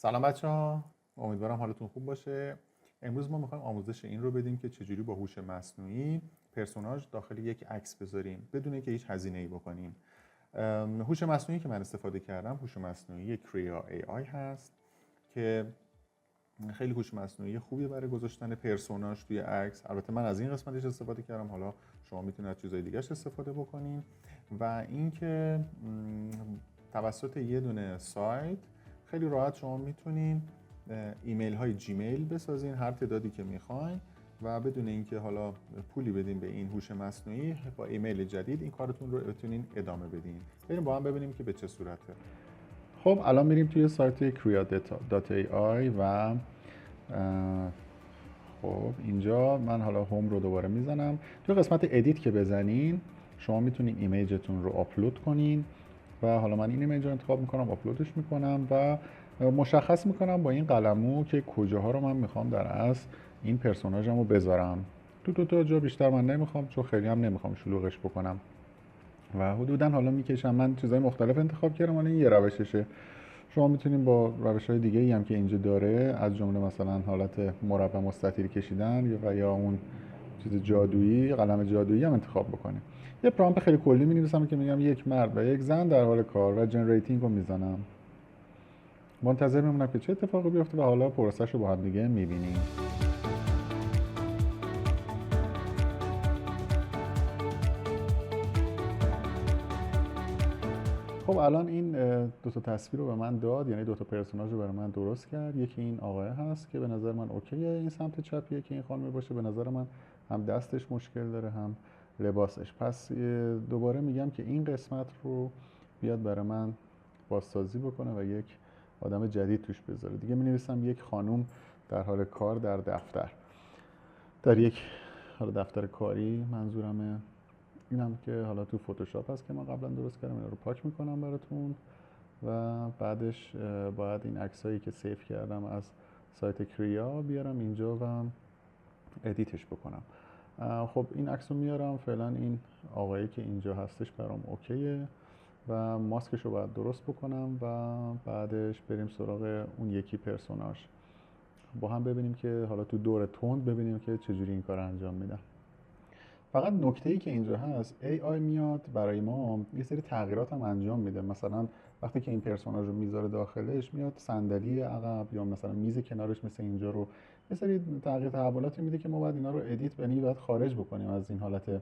سلام بچه‌ها، امیدوارم حالتون خوب باشه. امروز ما می‌خوایم آموزش این رو بدیم که چجوری با هوش مصنوعی پرسوناژ داخل یک عکس بذاریم بدون اینکه هیچ هزینه‌ای بکنیم. هوش مصنوعی که من استفاده کردم هوش مصنوعی کریا ای آی هست که خیلی هوش مصنوعی خوبی برای گذاشتن پرسوناژ توی عکس. البته من از این قسمتش استفاده کردم، حالا شما میتونید از چیزای دیگه‌اش استفاده بکنین. و اینکه توسط یه دونه سایت خیلی راحت شما میتونین ایمیل های جیمیل بسازین هر تعدادی که میخواین و بدون اینکه حالا پولی بدین به این هوش مصنوعی، با ایمیل جدید این کارتون رو بتونین ادامه بدین. بریم با هم ببینیم که به چه صورته. خب الان میریم توی سایت kria.ai و خب اینجا من حالا هوم رو دوباره میزنم. توی قسمت ادیت که بزنین شما میتونین ایمیجتون رو آپلود کنین و حالا من این ایمیج رو انتخاب میکنم، آپلودش میکنم و مشخص میکنم با این قلمو که کجاها رو من میخوام در اصل این پرسوناژم رو بذارم. تو دو تا جا بیشتر من نمیخوام، چون خیلی هم نمیخوام شلوغش بکنم و حدودا حالا میکشم. من چیزای مختلف انتخاب کردم، حالا این یه روششه. شما میتونید با روش‌های دیگه‌ای هم که اینجا داره، از جمله مثلا حالت مربع مستطیل کشیدن یا اون چیز جادویی، قلم جادویی هم انتخاب بکنید. یه پرامپت خیلی کلی می‌نویسم که میگم یک مرد و یک زن در حال کار و جنریتینگ رو میزنم. منتظر میمونم که چه اتفاقی بیفته و حالا پروسش رو با هم دیگه میبینیم. خب الان این دو تا تصویر رو به من داد، یعنی دو تا پرسوناژ رو برای من درست کرد. یکی این آقای هست که به نظر من اوکیه، این سمت چپیه که این خانم باشه، به نظر من هم دستش مشکل داره هم لباسش. پس دوباره میگم که این قسمت رو بیاد برای من بازسازی بکنه و یک آدم جدید توش بذاره. دیگه می نویسم یک خانم در حال کار در دفتر، در یک حالا دفتر کاری منظورمه. اینم که حالا تو فتوشاپ هست که من قبلا درست کردم، اینا رو پاک میکنم براتون و بعدش باید این عکسایی که سیف کردم از سایت کریا بیارم اینجا و ادیتش بکنم. خب این عکس رو میارم، فعلا این آقایی که اینجا هستش برام اوکیه و ماسکش رو باید درست بکنم و بعدش بریم سراغ اون یکی پرسوناژ با هم ببینیم که حالا تو دور تند ببینیم که چجوری این کار انجام میدم. فقط نکته‌ای که اینجا هست، AI میاد برای ما یه سری تغییرات هم انجام میده. مثلا وقتی که این پرسوناژ رو میذاره داخلش، میاد صندلی عقب یا مثلا میز کنارش مثل اینجا رو یه سری تغییر تحولاتی میده که ما باید اینا رو ادیت یعنی باید خارج بکنیم از این حالت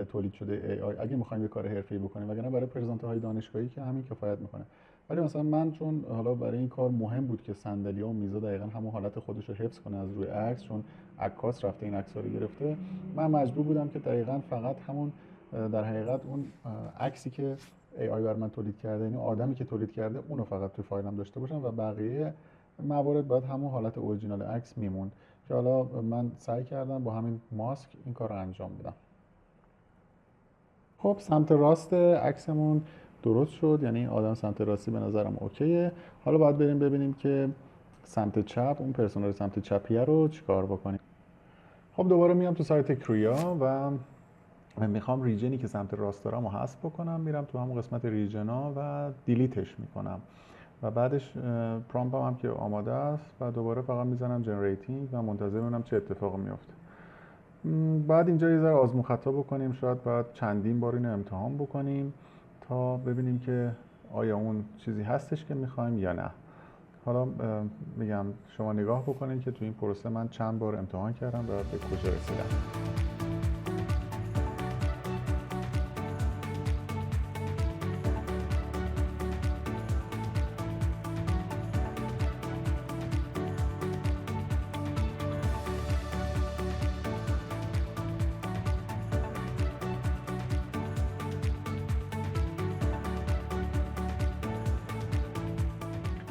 تولید شده AI اگه می‌خوایم یه کار حرفه‌ای بکنیم، وگرنه برای پرزنت‌های دانشگاهی که همین کفایت میکنه. ولی مثلا من چون حالا برای این کار مهم بود که صندلی‌ها و میزا دقیقاً همون حالت خودش رو حفظ کنه از روی عکس، چون عکاس رفته این عکس‌ها رو گرفته، من مجبور بودم که دقیقاً فقط همون در حقیقت اون عکسی که AI بر من تولید کرده، یعنی آدمی که تولید کرده، اونو فقط تو فایلم داشته باشم و بقیه موارد باید همون حالت اورجینال عکس میموند که حالا من سعی کردم با همین ماسک این کار رو انجام بدم. خب سمت راست عکسمون درست شد، یعنی آدم سمت راستی به نظرم اوکیه. حالا باید بریم ببینیم که سمت چپ، اون پرسوناژ سمت چپیه رو چیکار بکنیم. خب دوباره میام تو سایت کریا و من میخوام ریجنی که سمت راست دارم رو حذف بکنم، میرم تو همون قسمت ریجنا و دیلیتش میکنم و بعدش پرامپتم هم که آماده است و دوباره فقط میزنم جنریتینگ و منتظر میمونم چه اتفاقی میفته. بعد اینجا یه ذره آزمون خطا بکنیم، شاید باید چندین بار اینو امتحان بکنیم تا ببینیم که آیا اون چیزی هستش که میخوایم یا نه. حالا میگم شما نگاه بکنید که تو این پروسه من چند بار امتحان کردم و به کجا رسیدم.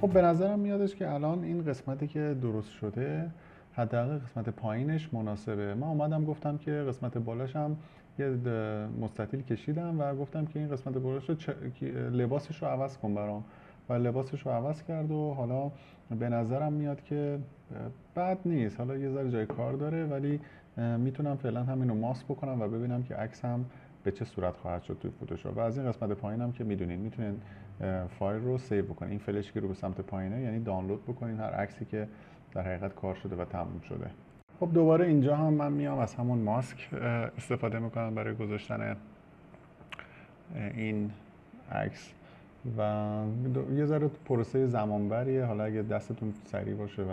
خب به نظرم میادش که الان این قسمتی که درست شده حداقل قسمت پایینش مناسبه. من اومدم گفتم که قسمت بالاش هم یه مستطیل کشیدم و گفتم که این قسمت بالاش رو لباسش رو عوض کن برام و لباسش رو عوض کرد و حالا به نظرم میاد که بد نیست. حالا یه ذره جای کار داره ولی میتونم فعلا همینو ماسک بکنم و ببینم که عکسم به چه صورت خواهد شد توی فتوشاپ. و از این قسمت پایین هم که میتونین فایل رو سیو بکنین. این فلش رو به سمت پایینه، یعنی دانلود بکنین هر عکسی که در حقیقت کار شده و تموم شده. خب دوباره اینجا هم من میام از همون ماسک استفاده میکنم برای گذاشتن این عکس و یه ذره پروسه زمانبریه. حالا اگه دستتون سریع باشه و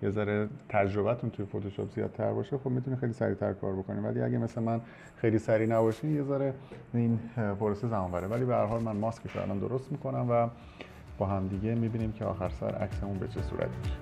یه ذره تجربتون توی فتوشاپ زیادتر باشه خب میتونید خیلی سریعتر کار بکنید، ولی اگه مثل من خیلی سریع نباشین یه ذره این پروسه زمانبره. ولی به هر حال من ماسکش رو الان درست میکنم و با هم دیگه میبینیم که آخر سر عکسمون به چه صورت میشه.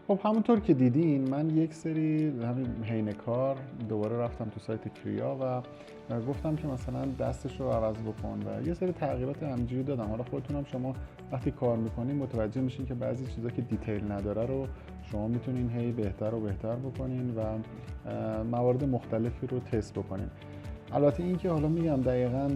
خب همونطور که دیدین من یک سری همین حین کار دوباره رفتم تو سایت کریا و گفتم که مثلا دستش رو عوض بکن و یه سری تغییرات همینجوری دادم. حالا خودتون هم شما وقتی کار میکنین متوجه میشین که بعضی چیزا که دیتیل نداره رو شما میتونین هی بهتر و بهتر بکنین و موارد مختلفی رو تست بکنین. البته این که حالا میگم دقیقاً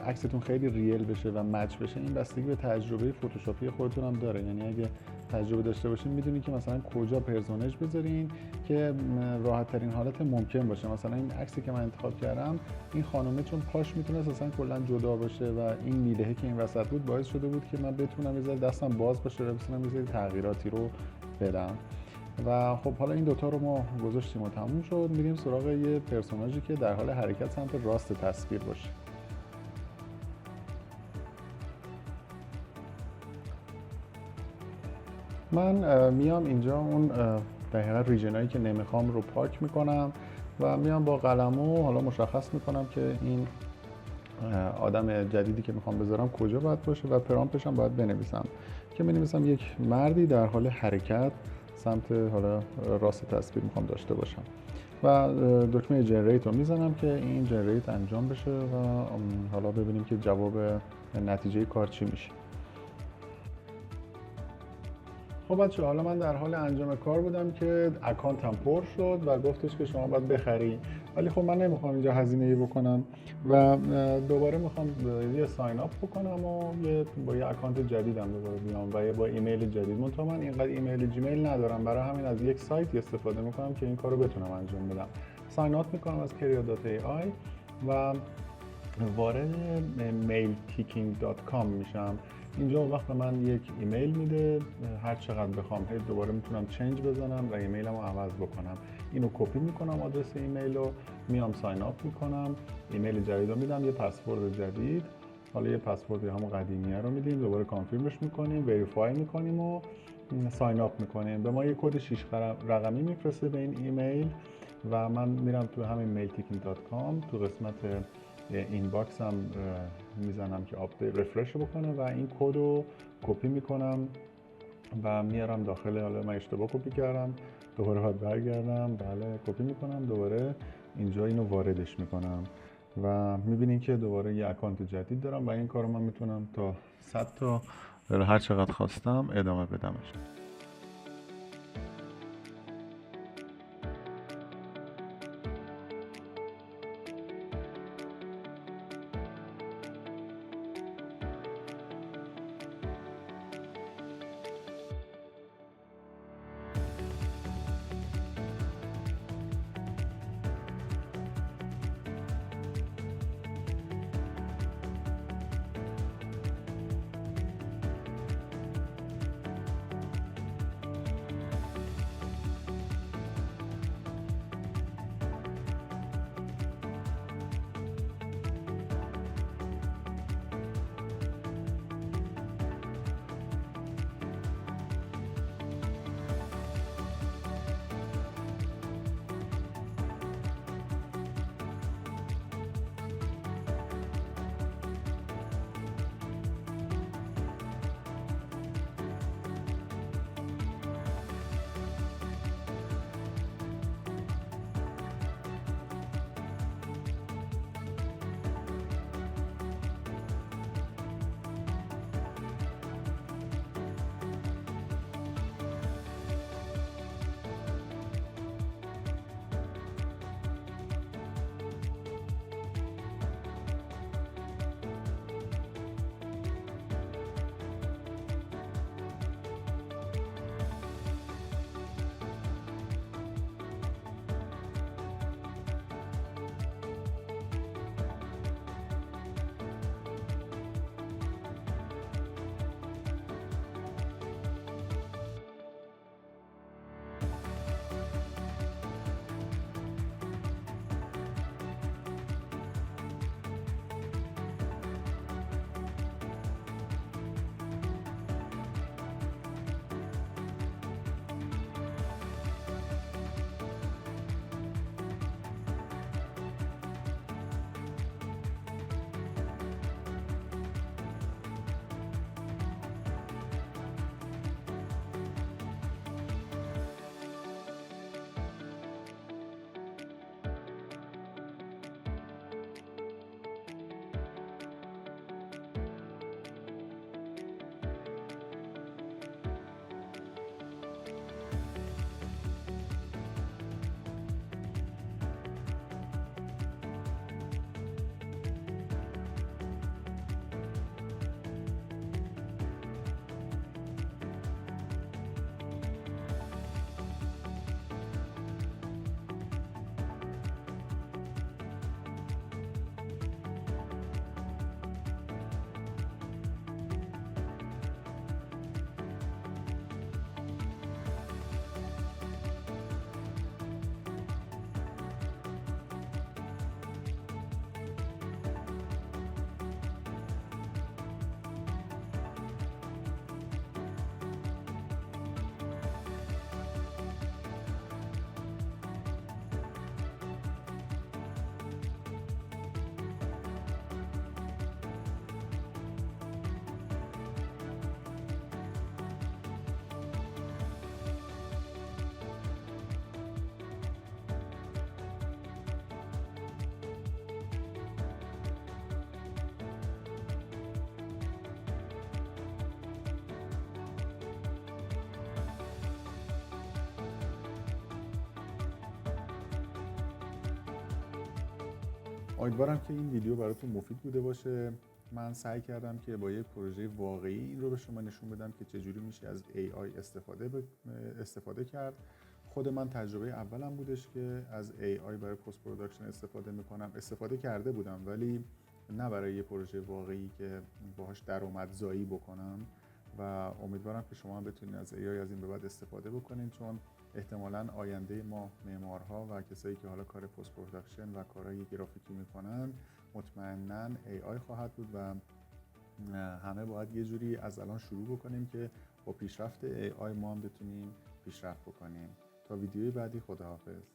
عکستون خیلی ریل بشه و مچ بشه این بستگی به تجربه فتوشاپی خودتون هم داره. یعنی اگه تجربه داشته باشین میدونین که مثلا کجا پرسونج بذارین که راحت ترین حالت ممکن باشه. مثلا این عکسی که من انتخاب کردم این خانومه چون پاش میتونه اصلا کلا جدا باشه و این میلهه که این وسط بود باعث شده بود که من بتونم یه ذره دستم باز باشه و بتونم یه سری تغییراتی رو بدم. و خب حالا این دوتا رو ما گذاشتیم و تموم شد. میریم سراغ یه پرسوناژی که در حال حرکت سمت راست تصویر باشه. من میام اینجا اون در حقیقت ریژنایی که نمیخوام رو پاک میکنم و میام با قلمو حالا مشخص میکنم که این آدم جدیدی که میخوام بذارم کجا باید باشه و پرامپتش هم باید بنویسم که بنویسم یک مردی در حال حرکت سمت حالا راست تصویر میخوام داشته باشم و دکمه جنریت رو میزنم که این جنریت انجام بشه و حالا ببینیم که جواب نتیجه کار چی میشه. خب بچه حالا من در حال انجام کار بودم که اکانتم پر شد و گفتش که شما باید بخری، ولی خب من نمیخوام اینجا هزینه‌ای بکنم و دوباره میخوام یه ساین اپ بکنم و با یه اکانت جدیدم دوباره بیام و با ایمیل جدید. منتها من اینقدر ایمیل جیمیل ندارم، برای همین از یک سایت استفاده میکنم که این کارو بتونم انجام بدم. ساین اپ میکنم از career.ai و وارد mailticking.com میشم. اینجا اون وقت من یک ایمیل میده، هر چقدر بخوام دوباره میتونم چنج بزنم و ایمیلمو عوض بکنم. اینو کپی میکنم آدرس ایمیل رو، میام ساین اپ میکنم، ایمیل جدید رو میدم، یه پسورد جدید، حالا یه پسورد همون قدیمیه رو میدیم، دوباره کانفیرمش میکنیم، وریفای میکنیم و ساین اپ میکنیم. به ما یه کد 6 رقمی میفرسته به این ایمیل و من میرم تو همین mailteaching.com، تو قسمت این باکس هم میزنم که آپدیت رفرش بکنه و این کد رو کپی میکنم و میارم داخل. حالا من اشتباه کپی کردم، دوباره باید برگردم، بله کپی میکنم، دوباره اینجا اینو واردش میکنم و میبینین که دوباره یه اکانت جدید دارم و این کارو من میتونم تا 100 تا هر چقدر خواستم ادامه بدمش. امیدوارم که این ویدیو براتون مفید بوده باشه. من سعی کردم که با یک پروژه واقعی این رو به شما نشون بدم که چجوری میشه از AI استفاده کرد. خود من تجربه اولم بودش که از AI برای پست پروداکشن استفاده کرده بودم، ولی نه برای یه پروژه واقعی که باهاش درآمدزایی بکنم و امیدوارم که شما هم بتونید از AI از این به بعد استفاده بکنید، چون احتمالاً آینده ما معمارها و کسایی که حالا کار پست پروداکشن و کارهای گرافیکی میکنن مطمئناً AI خواهد بود و همه باید یه جوری از الان شروع بکنیم که با پیشرفت AI ما هم بتونیم پیشرفت بکنیم. تا ویدیوی بعدی، خداحافظ.